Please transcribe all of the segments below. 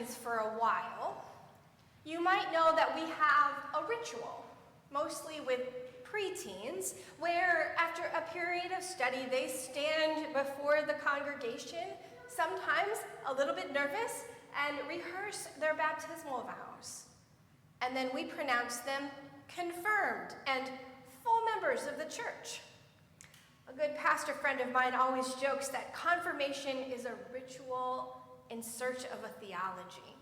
Christians for a while, you might know that we have a ritual, mostly with preteens, where after a period of study, they stand before the congregation, sometimes a little bit nervous, and rehearse their baptismal vows. And then we pronounce them confirmed and full members of the church. A good pastor friend of mine always jokes that confirmation is a ritual in search of a theology.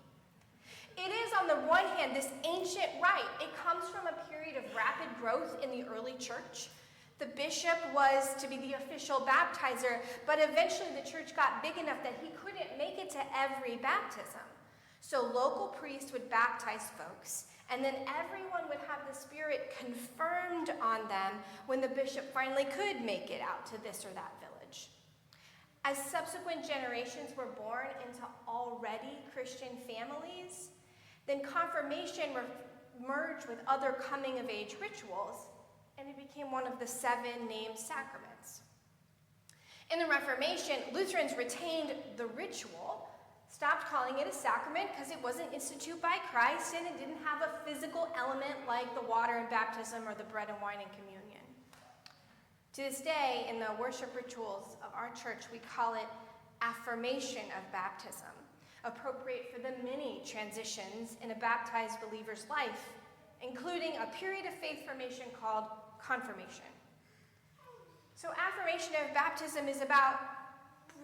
It is, on the one hand, this ancient rite. It comes from a period of rapid growth in the early church. The bishop was to be the official baptizer, but eventually the church got big enough that he couldn't make it to every baptism. So local priests would baptize folks, and then everyone would have the Spirit confirmed on them when the bishop finally could make it out to this or that village. As subsequent generations were born into already Christian families, then confirmation merged with other coming-of-age rituals, and it became one of the 7 named sacraments. In the Reformation, Lutherans retained the ritual, stopped calling it a sacrament because it wasn't instituted by Christ and it didn't have a physical element like the water in baptism or the bread and wine in communion. To this day, in the worship rituals of our church, we call it affirmation of baptism, appropriate for the many transitions in a baptized believer's life, including a period of faith formation called confirmation. So affirmation of baptism is about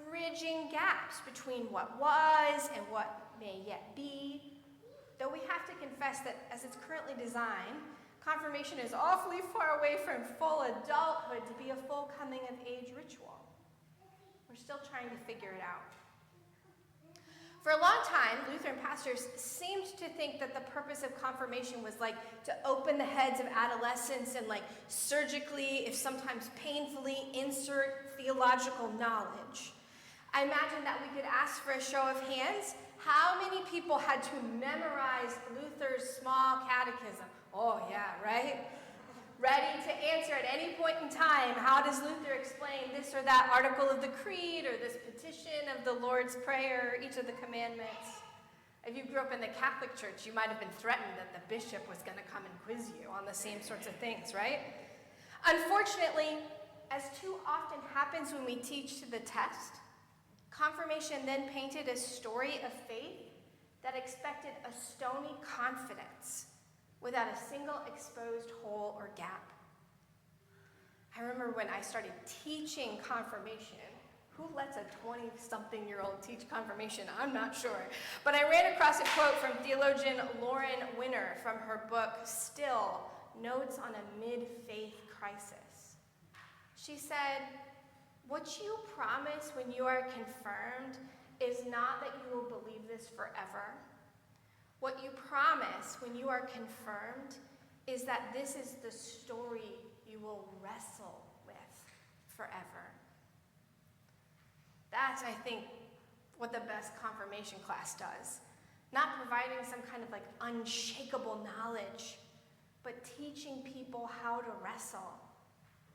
bridging gaps between what was and what may yet be, though we have to confess that as it's currently designed, confirmation is awfully far away from full adulthood to be a full coming-of-age ritual. We're still trying to figure it out. For a long time, Lutheran pastors seemed to think that the purpose of confirmation was like to open the heads of adolescents and like surgically, if sometimes painfully, insert theological knowledge. I imagine that we could ask for a show of hands. How many people had to memorize Luther's small catechism? Oh yeah, right? Ready to answer at any point in time, how does Luther explain this or that article of the Creed or this petition of the Lord's Prayer, each of the commandments? If you grew up in the Catholic Church, you might have been threatened that the bishop was going to come and quiz you on the same sorts of things, right? Unfortunately, as too often happens when we teach to the test, confirmation then painted a story of faith that expected a stony confidence without a single exposed hole or gap. I remember when I started teaching confirmation. Who lets a 20-something-year-old teach confirmation? I'm not sure. But I ran across a quote from theologian Lauren Winner from her book, Still, Notes on a Mid-Faith Crisis. She said, "What you promise when you are confirmed is not that you will believe this forever. What you promise when you are confirmed is that this is the story you will wrestle with forever." That's, I think, what the best confirmation class does. Not providing some kind of like unshakable knowledge, but teaching people how to wrestle,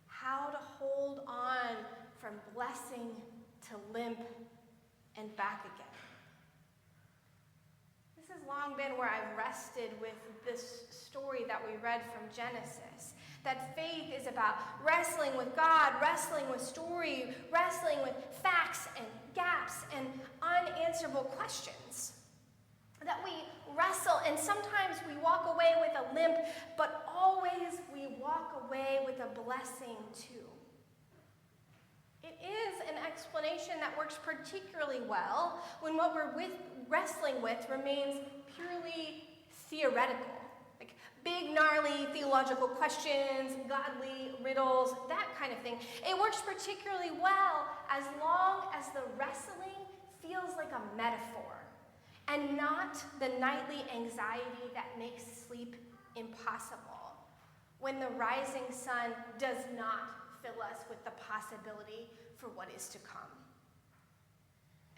how to hold on from blessing to limp and back again. This has long been where I've rested with this story that we read from Genesis. That faith is about wrestling with God, wrestling with story, wrestling with facts and gaps and unanswerable questions. That we wrestle and sometimes we walk away with a limp, but always we walk away with a blessing too. It is an explanation that works particularly well when what we're wrestling with remains purely theoretical. Like big, gnarly theological questions, godly riddles, that kind of thing. It works particularly well as long as the wrestling feels like a metaphor and not the nightly anxiety that makes sleep impossible when the rising sun does not fill us with the possibility for what is to come.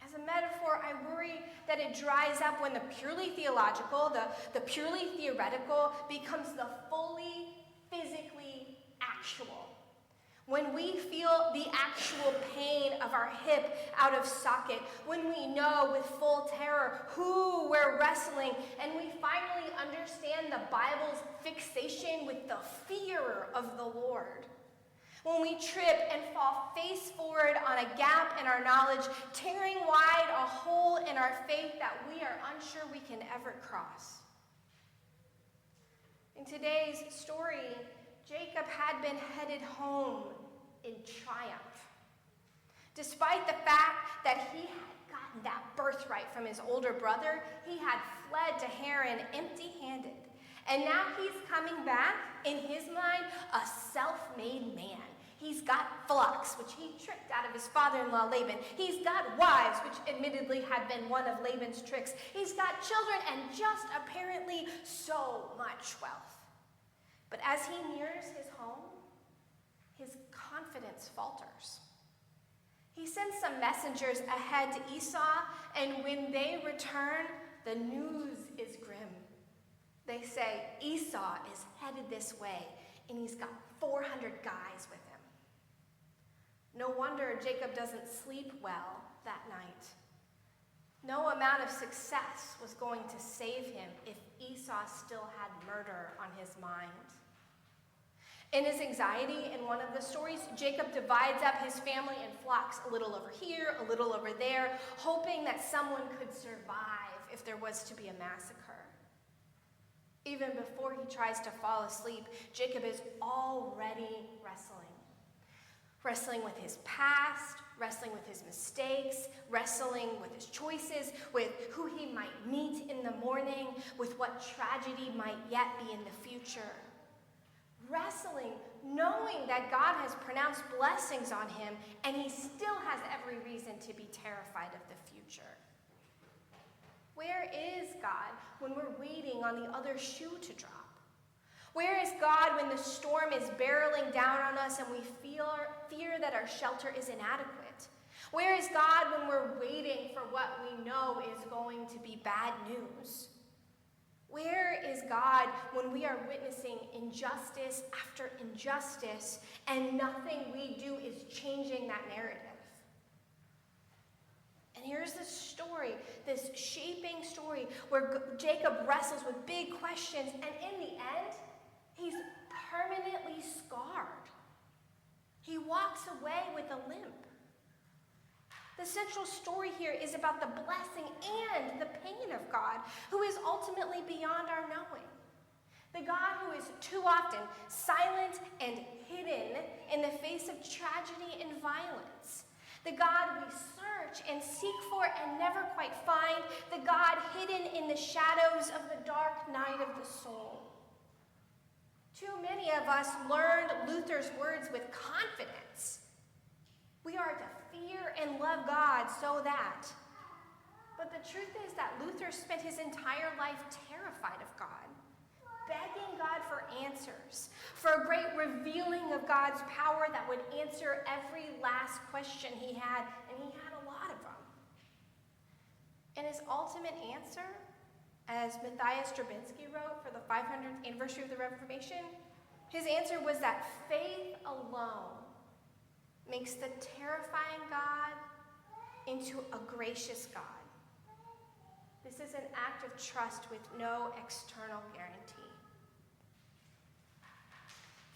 As a metaphor, I worry that it dries up when the purely theological, the purely theoretical becomes the fully, physically actual. When we feel the actual pain of our hip out of socket, when we know with full terror who we're wrestling, and we finally understand the Bible's fixation with the fear of the Lord. When we trip and fall face forward on a gap in our knowledge, tearing wide a hole in our faith that we are unsure we can ever cross. In today's story, Jacob had been headed home in triumph. Despite the fact that he had gotten that birthright from his older brother, he had fled to Haran empty-handed. And now he's coming back, in his mind, a self-made man. He's got flocks, which he tricked out of his father-in-law Laban. He's got wives, which admittedly had been one of Laban's tricks. He's got children and just apparently so much wealth. But as he nears his home, his confidence falters. He sends some messengers ahead to Esau, and when they return, the news is grim. They say Esau is headed this way, and he's got 400 guys with him. No wonder Jacob doesn't sleep well that night. No amount of success was going to save him if Esau still had murder on his mind. In his anxiety, in one of the stories, Jacob divides up his family in flocks, a little over here, a little over there, hoping that someone could survive if there was to be a massacre. Even before he tries to fall asleep, Jacob is already wrestling with his past, wrestling with his mistakes, wrestling with his choices, with who he might meet in the morning, with what tragedy might yet be in the future. Wrestling, knowing that God has pronounced blessings on him, and he still has every reason to be terrified of the future. Where is God when we're waiting on the other shoe to drop? Where is God when the storm is barreling down on us and we fear that our shelter is inadequate? Where is God when we're waiting for what we know is going to be bad news? Where is God when we are witnessing injustice after injustice and nothing we do is changing that narrative? And here's this story, this shaping story where Jacob wrestles with big questions, and in the end, he's permanently scarred. He walks away with a limp. The central story here is about the blessing and the pain of God, who is ultimately beyond our knowing. The God who is too often silent and hidden in the face of tragedy and violence. The God we search and seek for and never quite find. The God hidden in the shadows of the dark night of the soul. Too many of us learned Luther's words with confidence. We are to fear and love God so that. But the truth is that Luther spent his entire life terrified of God, begging God for answers, for a great revealing of God's power that would answer every last question he had, and he had a lot of them. And his ultimate answer, as Matthias Straczynski wrote for the 500th anniversary of the Reformation, his answer was that faith alone makes the terrifying God into a gracious God. This is an act of trust with no external guarantee.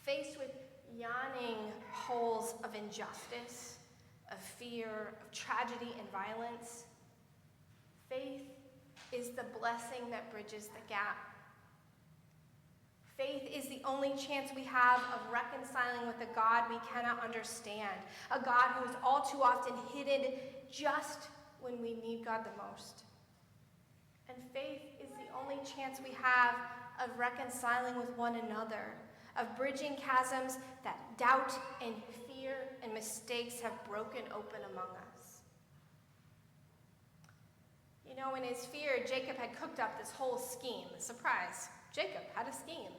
Faced with yawning holes of injustice, of fear, of tragedy and violence, faith is the blessing that bridges the gap. Faith is the only chance we have of reconciling with a God we cannot understand, a God who is all too often hidden just when we need God the most. And faith is the only chance we have of reconciling with one another, of bridging chasms that doubt and fear and mistakes have broken open among us. You know, in his fear, Jacob had cooked up this whole scheme. Surprise, Jacob had a scheme.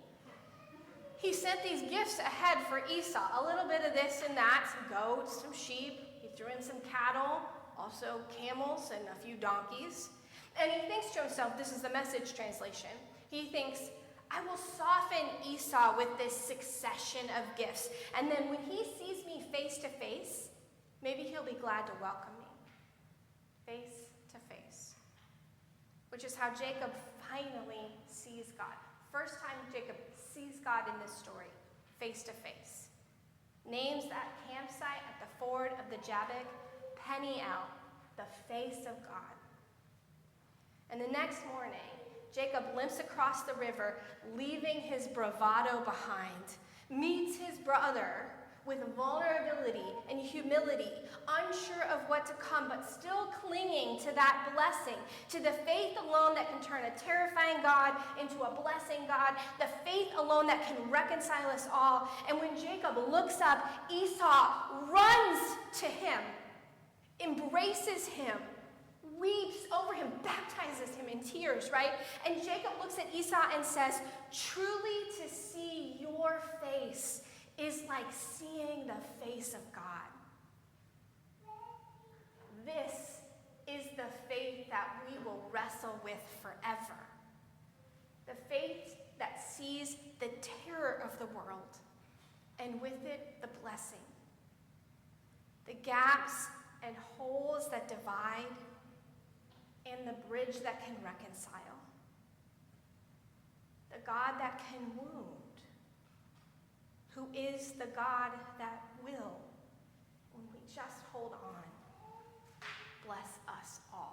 He sent these gifts ahead for Esau, a little bit of this and that, some goats, some sheep. He threw in some cattle, also camels and a few donkeys. And he thinks to himself, this is the Message translation, he thinks, I will soften Esau with this succession of gifts. And then when he sees me face to face, maybe he'll be glad to welcome me. Face to face. Which is how Jacob finally sees God. First time Jacob sees God in this story, face to face. Names that campsite at the ford of the Jabbok, Peniel, the face of God. And the next morning, Jacob limps across the river, leaving his bravado behind, meets his brother with vulnerability and humility, unsure of what to come, but still clinging to that blessing, to the faith alone that can turn a terrifying God into a blessing God, the faith alone that can reconcile us all. And when Jacob looks up, Esau runs to him, embraces him, weeps over him, baptizes him in tears, right? And Jacob looks at Esau and says, truly to see your face is like seeing the face of God. This is the faith that we will wrestle with forever. The faith that sees the terror of the world, and with it, the blessing. The gaps and holes that divide, and the bridge that can reconcile. The God that can wound, who is the God that will, when we just hold on. Bless us all.